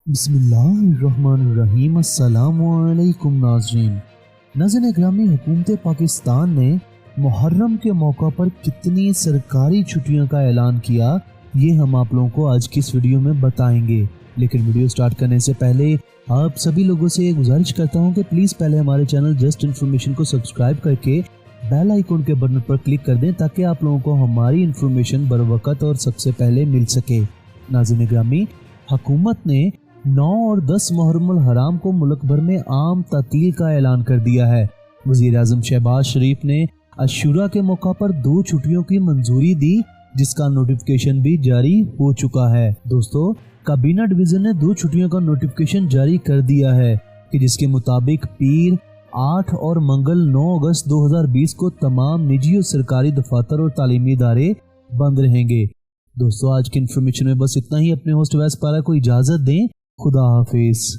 बिस्मिल्लाहिर्रहमानिर्रहीम। अस्सलाम वालेकुम नाज़रीन ग्रामी, हुकूमत पाकिस्तान ने मुहर्रम के मौका पर कितनी सरकारी छुट्टियों का ऐलान किया, ये हम आप लोगों को आज की इस वीडियो में बताएंगे। लेकिन वीडियो स्टार्ट करने से पहले आप सभी लोगों से गुजारिश करता हूं कि प्लीज़ पहले हमारे चैनल जस्ट इन्फॉर्मेशन को सब्सक्राइब करके बेल आइकन के बटन पर क्लिक कर दें ताकि आप लोगों को हमारी इन्फॉर्मेशन बर वक्त और सबसे पहले मिल सके। नाज़रीन ग्रामी, हुकूमत ने 9 और 10 मुहर्रम हराम को मुल्क भर में आम तातील का ऐलान कर दिया है। वज़ीर आज़म शहबाज शरीफ ने अशूरा के मौका पर 2 छुट्टियों की मंजूरी दी, जिसका नोटिफिकेशन भी जारी हो चुका है। दोस्तों, काबीना डिवीज़न ने 2 छुट्टियों का नोटिफिकेशन जारी कर दिया है कि जिसके मुताबिक पीर 8 और मंगल 9 अगस्त 2020 को तमाम निजी और सरकारी दफातर और तालीमी इदारे बंद रहेंगे। दोस्तों, आज की इन्फॉर्मेशन में बस इतना ही। अपने होस्ट वैस पारा को इजाज़त दें। खुदा हाफिज।